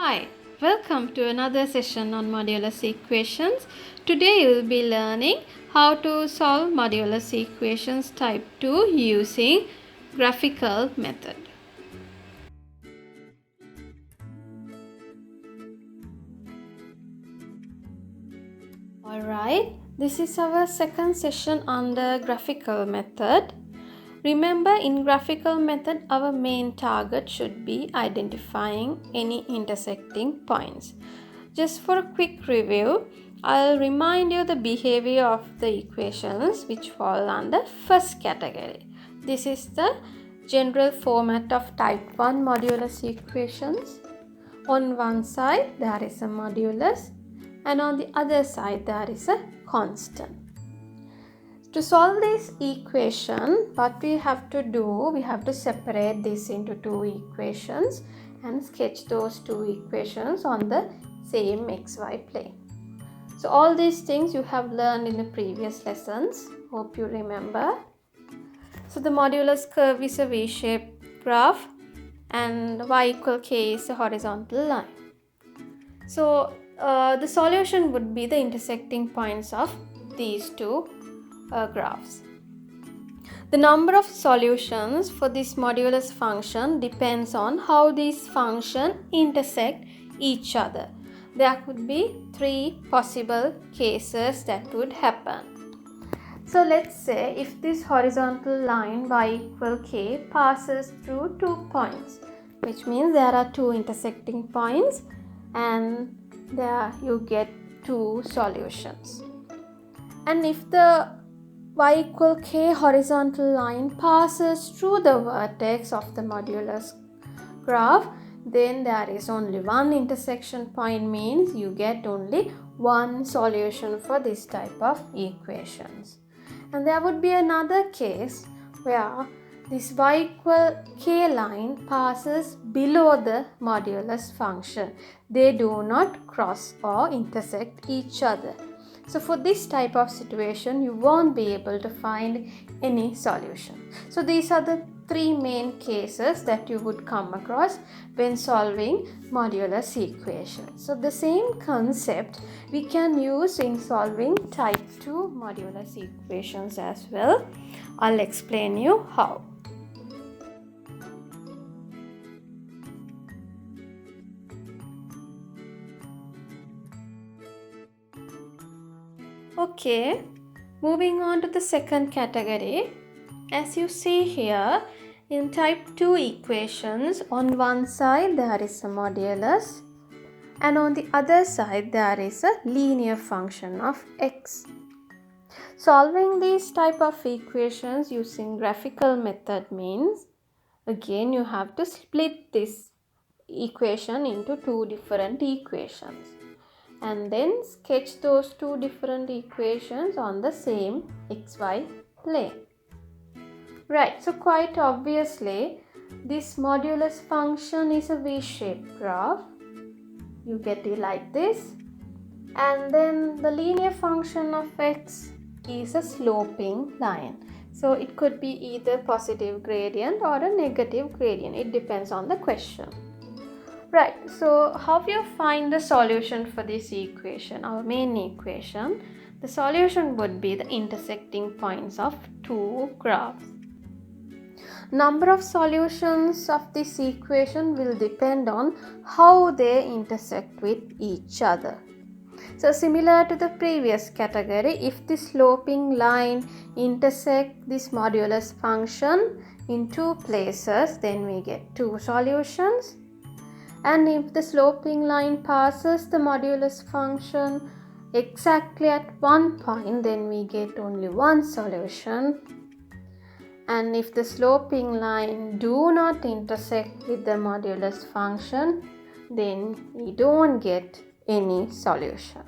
Hi, welcome to another session on modulus equations. Today you will be learning how to solve modulus equations type 2 using graphical method. Alright, this is our second session on the graphical method. Remember, in graphical method, our main target should be identifying any intersecting points. Just for a quick review, I'll remind you the behavior of the equations which fall under first category. This is the general format of type 1 modulus equations. On one side there is a modulus and on the other side there is a constant. To solve this equation, what we have to do, we have to separate this into two equations and sketch those two equations on the same xy plane. So all these things you have learned in the previous lessons. Hope you remember. So the modulus curve is a V-shaped graph and y equal k is a horizontal line. So the solution would be the intersecting points of these two graphs. The number of solutions for this modulus function depends on how these functions intersect each other. There could be three possible cases that would happen. So let's say if this horizontal line y equal k passes through 2 points, which means there are two intersecting points and there you get two solutions. And if the y equal k horizontal line passes through the vertex of the modulus graph, then there is only one intersection point, means you get only one solution for this type of equations. And there would be another case where this y equal k line passes below the modulus function. They do not cross or intersect each other. So for this type of situation, you won't be able to find any solution. So these are the three main cases that you would come across when solving modulus equations. So the same concept we can use in solving type 2 modulus equations as well. I'll explain you how. Okay, moving on to the second category. As you see here, in type 2 equations, on one side there is a modulus and on the other side there is a linear function of x. Solving these type of equations using graphical method means, again you have to split this equation into two different equations and then sketch those two different equations on the same xy plane. Right, so quite obviously this modulus function is a V-shaped graph. You get it like this. And then the linear function of x is a sloping line. So it could be either positive gradient or a negative gradient. It depends on the question. Right, so how you find the solution for this equation, our main equation? The solution would be the intersecting points of two graphs. Number of solutions of this equation will depend on how they intersect with each other. So similar to the previous category, if the sloping line intersects this modulus function in two places, then we get two solutions. And if the sloping line passes the modulus function exactly at one point, then we get only one solution. And if the sloping line do not intersect with the modulus function, then we don't get any solution.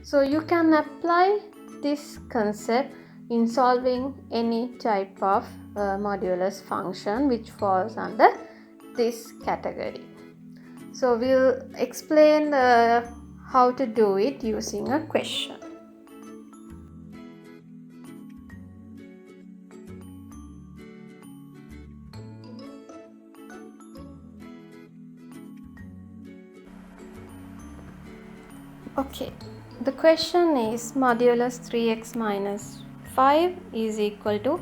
So you can apply this concept in solving any type of modulus function which falls under this category. So we'll explain how to do it using a question. Okay, the question is modulus 3x minus 5 is equal to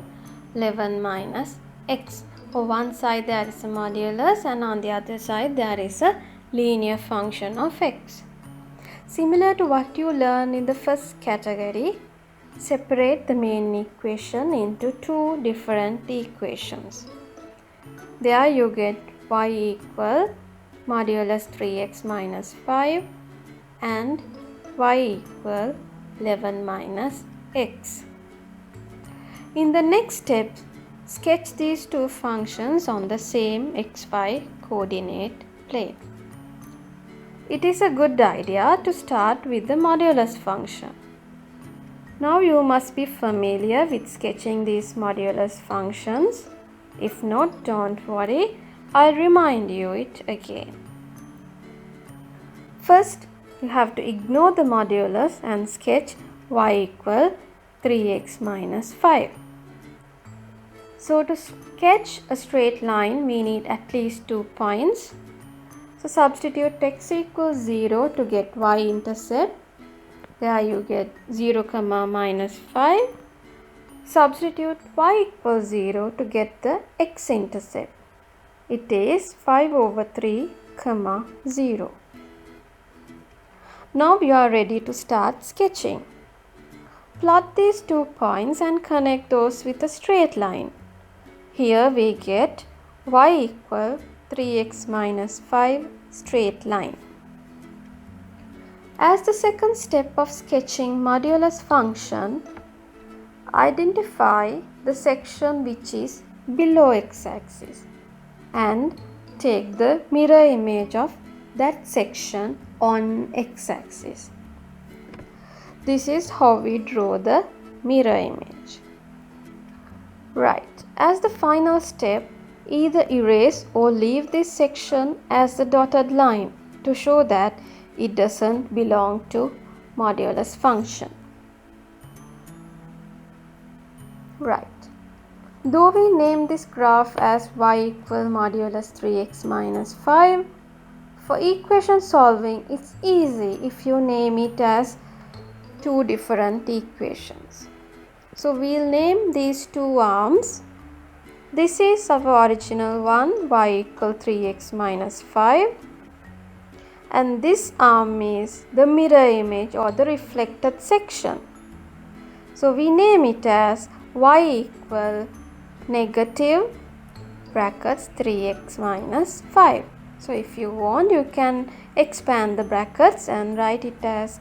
11 minus x. On one side there is a modulus and on the other side there is a linear function of x. Similar to what you learned in the first category, separate the main equation into two different equations. There you get y equal modulus 3x minus 5 and y equal 11 minus x. In the next step, sketch these two functions on the same xy coordinate plane. It is a good idea to start with the modulus function. Now you must be familiar with sketching these modulus functions. If not, don't worry, I'll remind you it again. First, you have to ignore the modulus and sketch y equal 3x minus 5. So to sketch a straight line, we need at least 2 points. So substitute x equals 0 to get y-intercept. There you get 0, minus 5. Substitute y equals 0 to get the x-intercept. It is 5 over 3, 0. Now we are ready to start sketching. Plot these 2 points and connect those with a straight line. Here we get y equal 3x minus 5 straight line. As the second step of sketching modulus function, identify the section which is below x-axis and take the mirror image of that section on x-axis. This is how we draw the mirror image. Right, as the final step, either erase or leave this section as the dotted line to show that it doesn't belong to modulus function. Right. Though we name this graph as y equal modulus 3x minus 5, for equation solving it's easy if you name it as two different equations. So we'll name these two arms. This is our original one, y equal 3x minus 5, and this arm is the mirror image or the reflected section. So we name it as y equal negative brackets 3x minus 5. So if you want, you can expand the brackets and write it as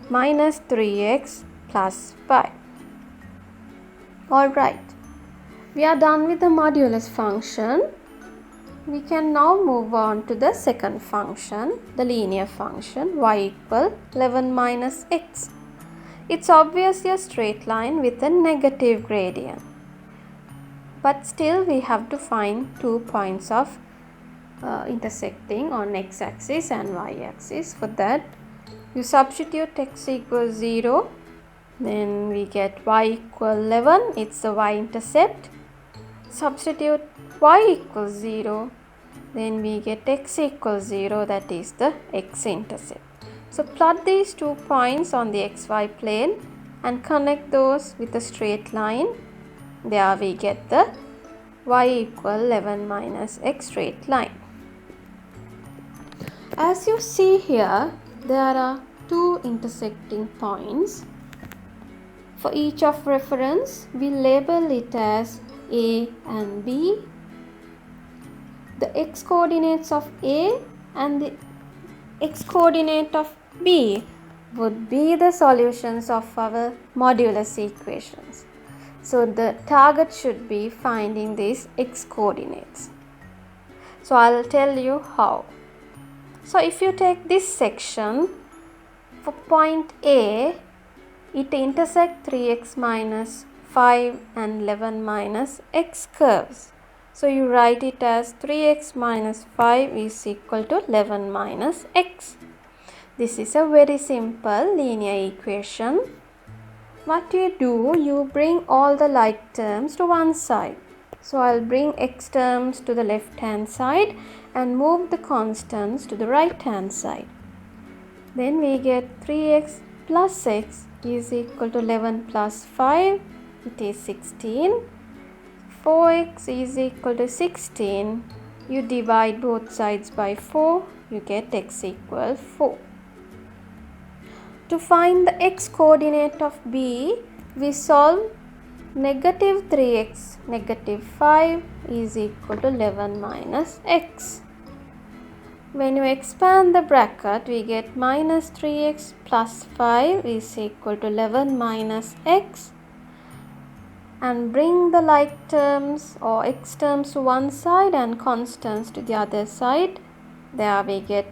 minus 3x plus 5. Alright, we are done with the modulus function. We can now move on to the second function, the linear function y equal 11 minus x. It's obviously a straight line with a negative gradient. But still we have to find 2 points of intersecting on x-axis and y-axis. For that, you substitute x equals 0. Then we get y equal 11, it's the y-intercept. Substitute y equals 0, then we get x equals 0, that is the x-intercept. So plot these 2 points on the xy plane and connect those with a straight line. There we get the y equal 11 minus x straight line. As you see here, there are 2 intersecting points. For each of reference, we label it as A and B. The x coordinates of A and the x coordinate of B would be the solutions of our modulus equations. So the target should be finding these x coordinates. So I'll tell you how. So if you take this section, for point A, it intersects 3x minus 5 and 11 minus x curves. So you write it as 3x minus 5 is equal to 11 minus x. This is a very simple linear equation. What you do, you bring all the like terms to one side. So I'll bring x terms to the left hand side and move the constants to the right hand side. Then we get 3x plus x is equal to 11 plus 5, it is 16. 4x is equal to 16. You divide both sides by 4, you get x equal 4. To find the x coordinate of B, we solve negative 3x, negative 5 is equal to 11 minus x. When you expand the bracket, we get minus 3x plus 5 is equal to 11 minus x. And bring the like terms or x terms to one side and constants to the other side. There we get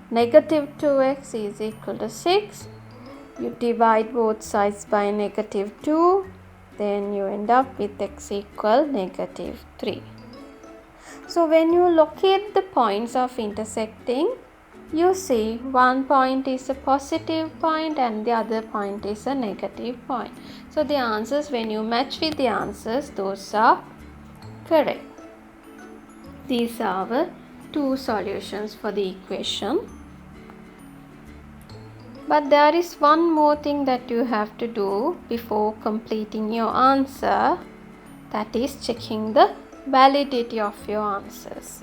negative 2x is equal to 6. You divide both sides by negative 2. Then you end up with x equal negative 3. So when you locate the points of intersecting, you see one point is a positive point and the other point is a negative point. So the answers, when you match with the answers, those are correct. These are our two solutions for the equation. But there is one more thing that you have to do before completing your answer, that is checking the validity of your answers.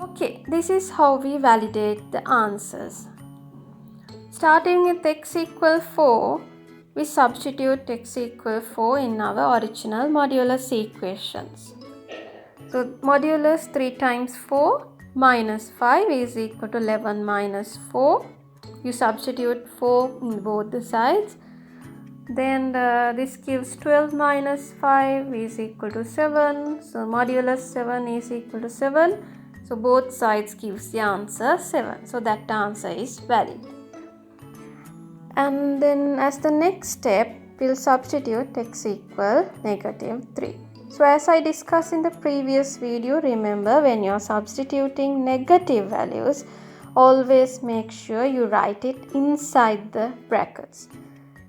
Okay, this is how we validate the answers. Starting with x equal 4, we substitute x equal 4 in our original modulus equations. So modulus 3 times 4 minus 5 is equal to 11 minus 4. You substitute 4 in both the sides. Then this gives 12 minus 5 is equal to 7. So modulus 7 is equal to 7. So both sides gives the answer 7. So that answer is valid. And then as the next step, we'll substitute x equal negative 3. So as I discussed in the previous video, remember when you are substituting negative values, always make sure you write it inside the brackets.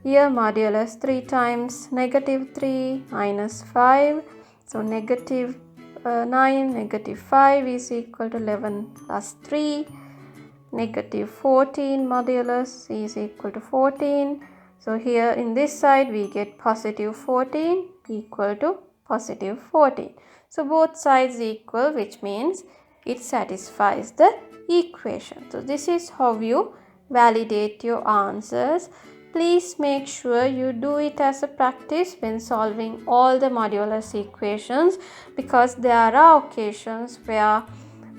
Here modulus 3 times negative 3 minus 5. So negative 9, negative 5 is equal to 11 plus 3. Negative 14 modulus is equal to 14. So here in this side we get positive 14 equal to positive 14. So both sides equal, which means it satisfies the equation. So this is how you validate your answers. Please make sure you do it as a practice when solving all the modulus equations, because there are occasions where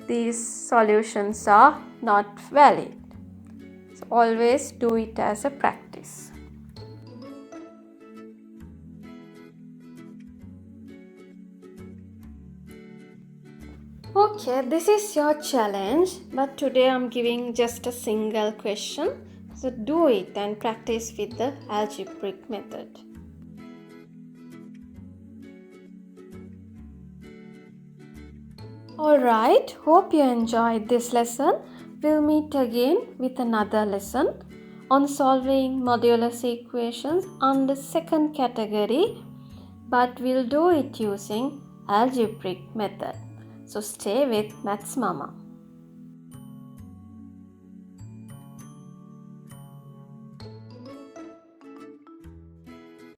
these solutions are not valid. So always do it as a practice. Okay, this is your challenge, but today I'm giving just a single question. So do it and practice with the algebraic method. Alright, hope you enjoyed this lesson. We'll meet again with another lesson on solving modulus equations on the second category, but we'll do it using algebraic method. So stay with Maths Mama.